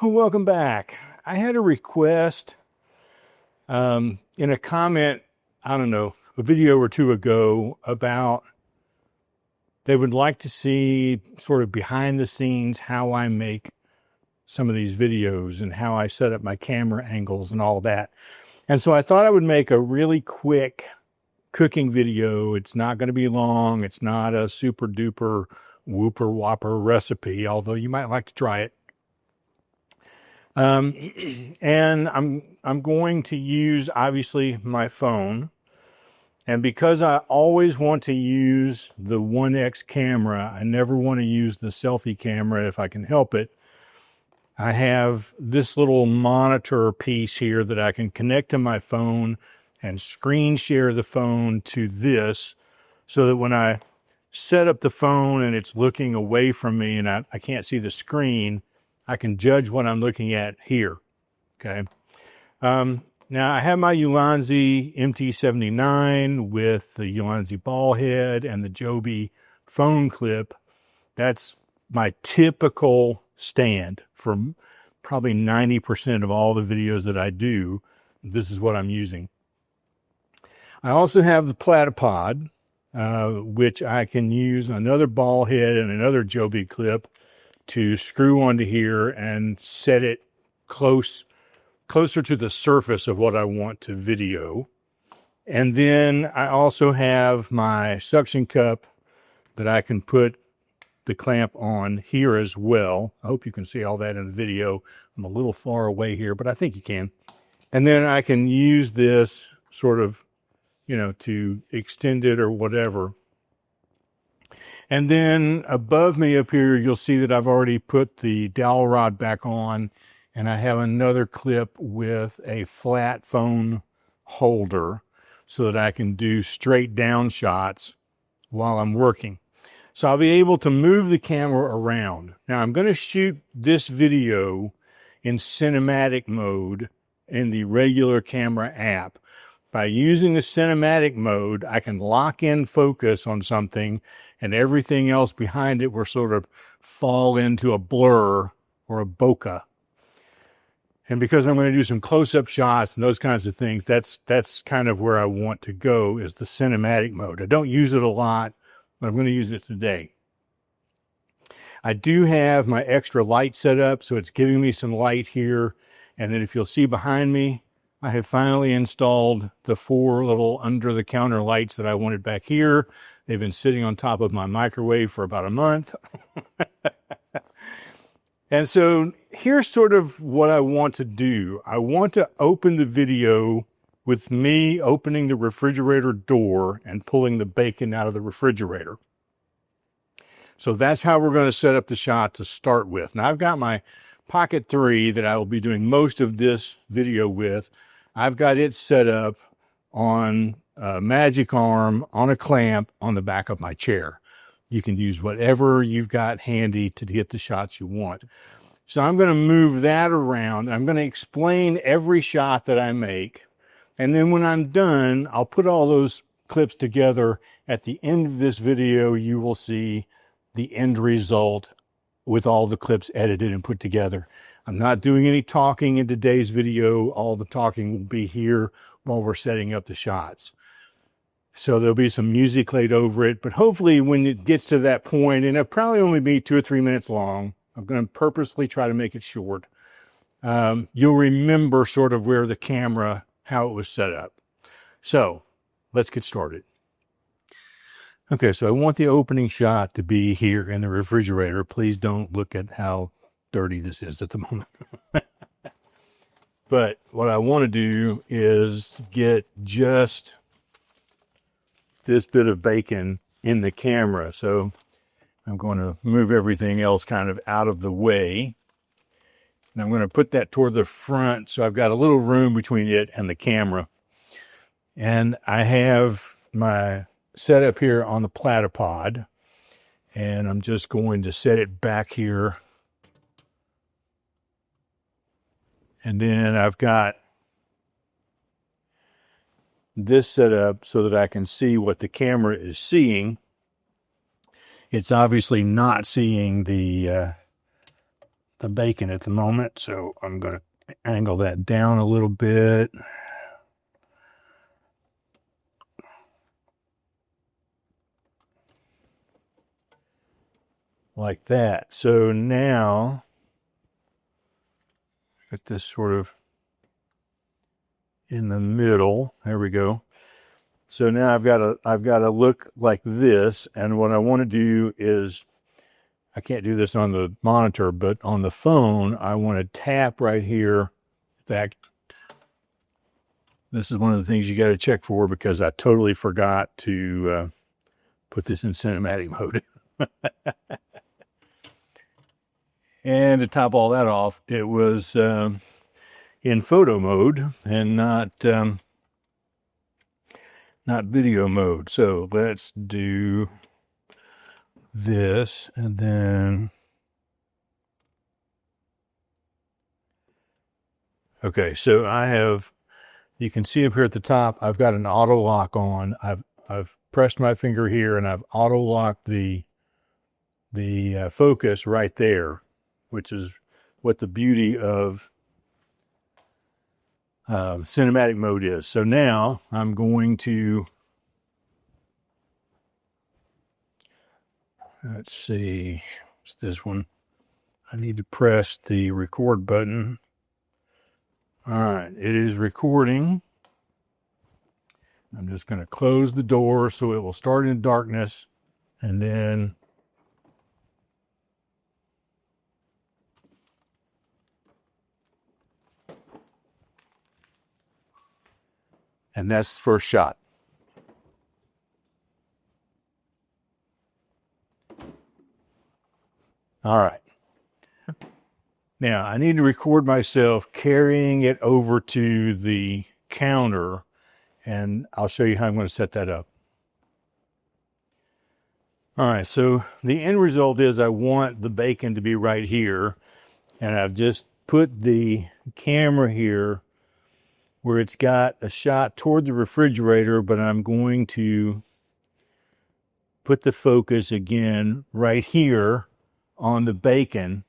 Welcome back. I had a request in a comment, I don't know, a video or two ago about they would like to see sort of behind the scenes how I make some of these videos and how I set up my camera angles and all that. And so I thought I would make a really quick cooking video. It's not going to be long. It's not a super duper whooper whopper recipe, although you might like to try it. And I'm going to use obviously my phone, and because I always want to use the 1X camera, I never want to use the selfie camera if I can help it. I have this little monitor piece here that I can connect to my phone and screen share the phone to this, so that when I set up the phone and it's looking away from me and I can't see the screen, I can judge what I'm looking at here. Okay. Now I have my Ulanzi MT79 with the Ulanzi ball head and the Joby phone clip. That's my typical stand for probably 90% of all the videos that I do. This is what I'm using. I also have the platypod, which I can use another ball head and another Joby clip to screw onto here and set it closer to the surface of what I want to video. And then I also have my suction cup that I can put the clamp on here as well. I hope you can see all that in the video. I'm a little far away here, but I think you can. And then I can use this sort of, to extend it or whatever. And then above me up here, you'll see that I've already put the dowel rod back on, and I have another clip with a flat phone holder so that I can do straight down shots while I'm working. So I'll be able to move the camera around. Now I'm going to shoot this video in cinematic mode in the regular camera app. By using the cinematic mode, I can lock in focus on something, and everything else behind it will sort of fall into a blur or a bokeh. And because I'm going to do some close-up shots and those kinds of things, that's kind of where I want to go, is the cinematic mode. I don't use it a lot, but I'm going to use it today. I do have my extra light set up, so it's giving me some light here. And then if you'll see behind me, I have finally installed the 4 little under-the-counter lights that I wanted back here. They've been sitting on top of my microwave for about a month. And so here's sort of what I want to do. I want to open the video with me opening the refrigerator door and pulling the bacon out of the refrigerator. So that's how we're going to set up the shot to start with. Now I've got my Pocket 3 that I will be doing most of this video with. I've got it set up on a magic arm on a clamp on the back of my chair. You can use whatever you've got handy to get the shots you want. So I'm going to move that around. I'm going to explain every shot that I make. And then when I'm done, I'll put all those clips together. At the end of this video, you will see the end result with all the clips edited and put together. I'm not doing any talking in today's video. All the talking will be here while we're setting up the shots. So there'll be some music laid over it, but hopefully when it gets to that point, and it'll probably only be 2 or 3 minutes long, I'm going to purposely try to make it short. You'll remember sort of where the camera, how it was set up. So let's get started. Okay, so I want the opening shot to be here in the refrigerator. Please don't look at how dirty this is at the moment. But what I want to do is get just this bit of bacon in the camera. So I'm going to move everything else kind of out of the way. And I'm going to put that toward the front so I've got a little room between it and the camera. And I have my setup here on the platypod. And I'm just going to set it back here. And then I've got this set up so that I can see what the camera is seeing. It's obviously not seeing the the bacon at the moment, so I'm going to angle that down a little bit. Like that. So now, get this sort of in the middle. There we go. So now I've got to look like this, and what I want to do is, I can't do this on the monitor, but on the phone, I want to tap right here. In fact, this is one of the things you got to check for, because I totally forgot to put this in cinematic mode. And to top all that off, it was in photo mode and not video mode. So let's do this, and then okay. So I have, you can see up here at the top, I've got an auto lock on. I've pressed my finger here, and I've auto locked the focus right there, which is what the beauty of cinematic mode is. So now I'm going to, let's see, it's this one. I need to press the record button. All right, it is recording. I'm just going to close the door so it will start in darkness, and then that's the first shot. All right. Now I need to record myself carrying it over to the counter, and I'll show you how I'm going to set that up. All right, so the end result is I want the bacon to be right here, and I've just put the camera here where it's got a shot toward the refrigerator, but I'm going to put the focus again right here on the bacon,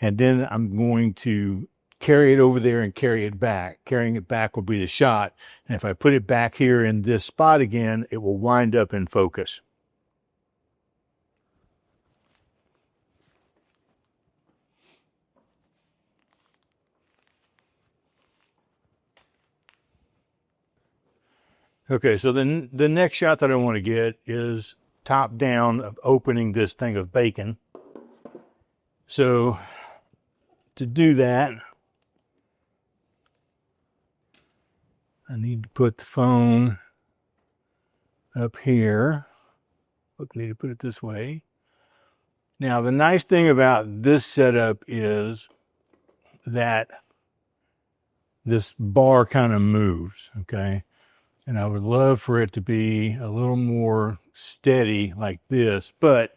and then I'm going to carry it over there and carry it back. Carrying it back will be the shot, and if I put it back here in this spot again, it will wind up in focus. Okay, so then the next shot that I want to get is top down of opening this thing of bacon. So to do that, I need to put the phone up here. Look, I need to put it this way. Now, the nice thing about this setup is that this bar kind of moves, okay? And I would love for it to be a little more steady like this, but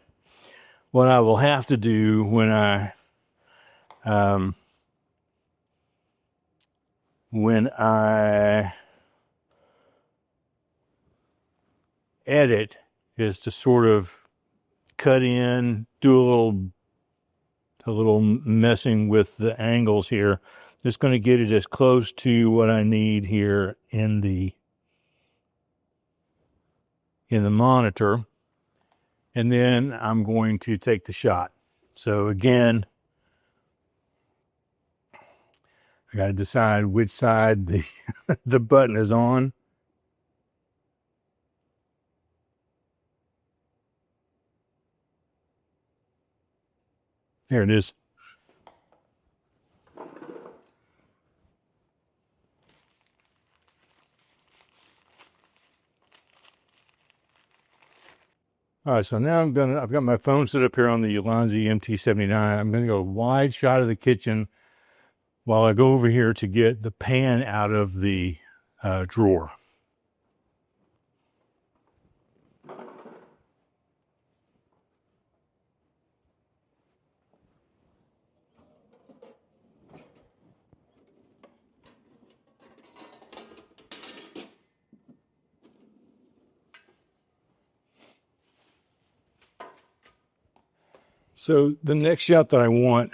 what I will have to do when I edit is to sort of cut in, do a little messing with the angles here. Just going to get it as close to what I need here in the monitor, and then I'm going to take the shot. So again, I got to decide which side the button is on. There it is. All right, so now I've got my phone set up here on the Ulanzi MT79. I'm going to go wide shot of the kitchen while I go over here to get the pan out of the drawer. So the next shot that I want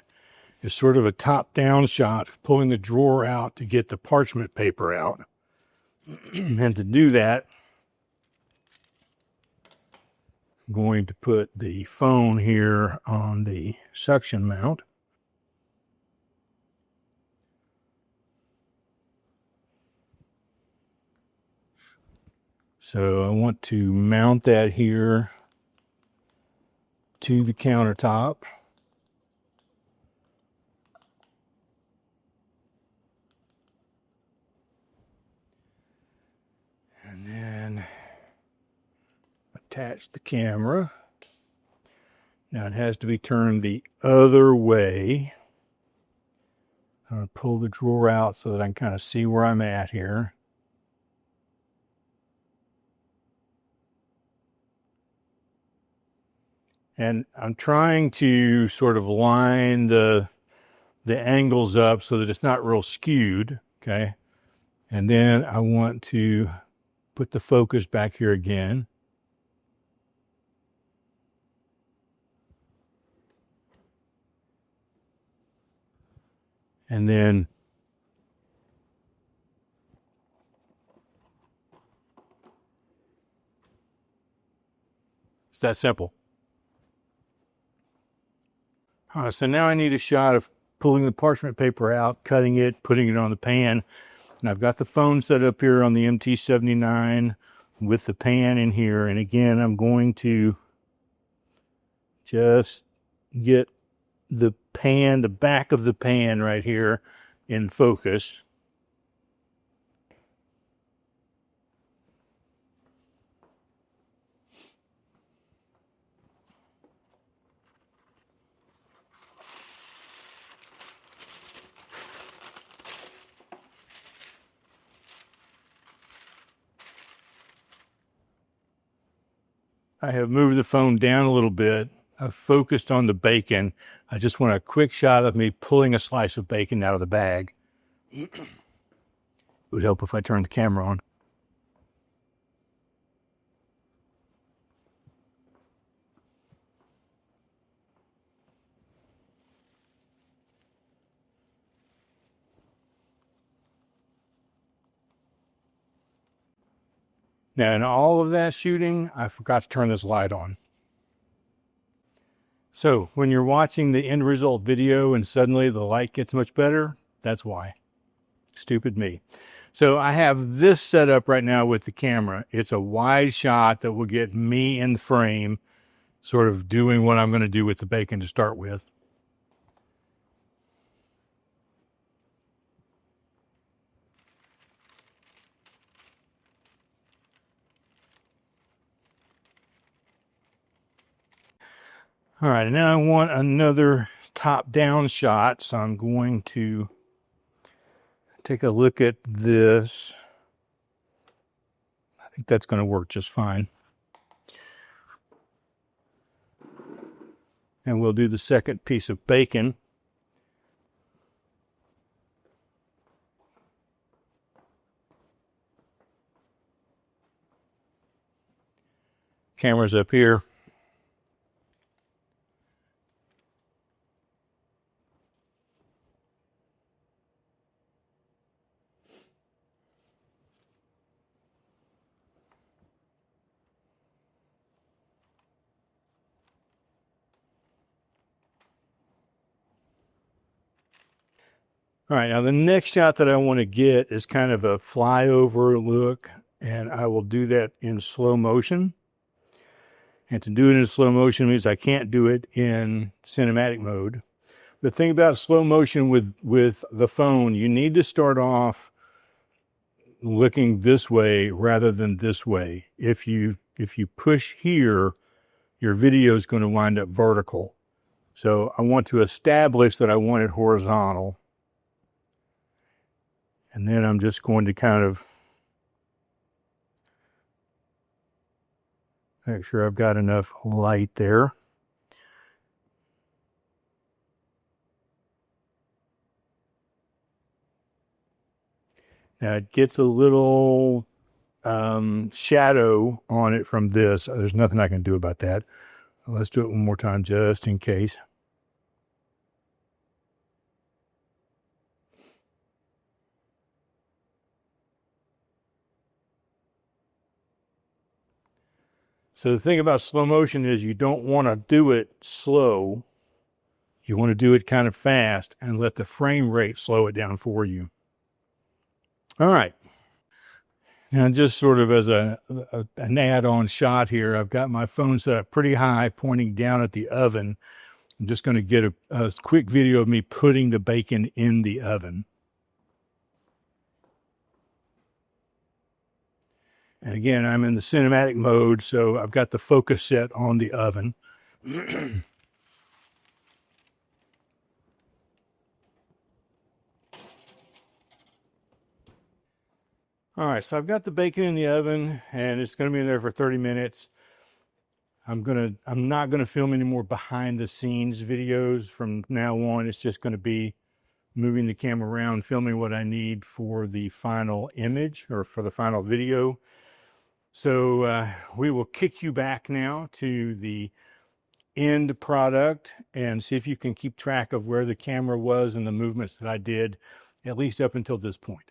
is sort of a top-down shot of pulling the drawer out to get the parchment paper out. And to do that, I'm going to put the phone here on the suction mount. So I want to mount that here to the countertop. And then attach the camera. Now it has to be turned the other way. I'm going to pull the drawer out so that I can kind of see where I'm at here. And I'm trying to sort of line the angles up so that it's not real skewed, okay? And then I want to put the focus back here again. And then it's that simple. All right, so now I need a shot of pulling the parchment paper out, cutting it, putting it on the pan. And I've got the phone set up here on the MT79 with the pan in here. And again, I'm going to just get the pan, the back of the pan right here in focus. I have moved the phone down a little bit. I've focused on the bacon. I just want a quick shot of me pulling a slice of bacon out of the bag. It would help if I turned the camera on. Now, in all of that shooting, I forgot to turn this light on. So when you're watching the end result video and suddenly the light gets much better, that's why. Stupid me. So I have this set up right now with the camera. It's a wide shot that will get me in the frame, sort of doing what I'm going to do with the bacon to start with. All right, and now I want another top-down shot, so I'm going to take a look at this. I think that's going to work just fine. And we'll do the second piece of bacon. Camera's up here. All right, now the next shot that I want to get is kind of a flyover look, and I will do that in slow motion. And to do it in slow motion means I can't do it in cinematic mode. The thing about slow motion with the phone, you need to start off looking this way rather than this way. If you push here, your video is going to wind up vertical. So I want to establish that I want it horizontal. And then I'm just going to kind of make sure I've got enough light there. Now it gets a little shadow on it from this. There's nothing I can do about that. Let's do it one more time just in case. So the thing about slow motion is you don't want to do it slow. You want to do it kind of fast and let the frame rate slow it down for you. All right. Now, just sort of as an add-on shot here, I've got my phone set up pretty high, pointing down at the oven. I'm just going to get a quick video of me putting the bacon in the oven. And again, I'm in the cinematic mode, so I've got the focus set on the oven. All right, so I've got the bacon in the oven, and it's going to be in there for 30 minutes. I'm not gonna film any more behind the scenes videos from now on. It's just going to be moving the camera around, filming what I need for the final image or for the final video. So we will kick you back now to the end product and see if you can keep track of where the camera was and the movements that I did, at least up until this point.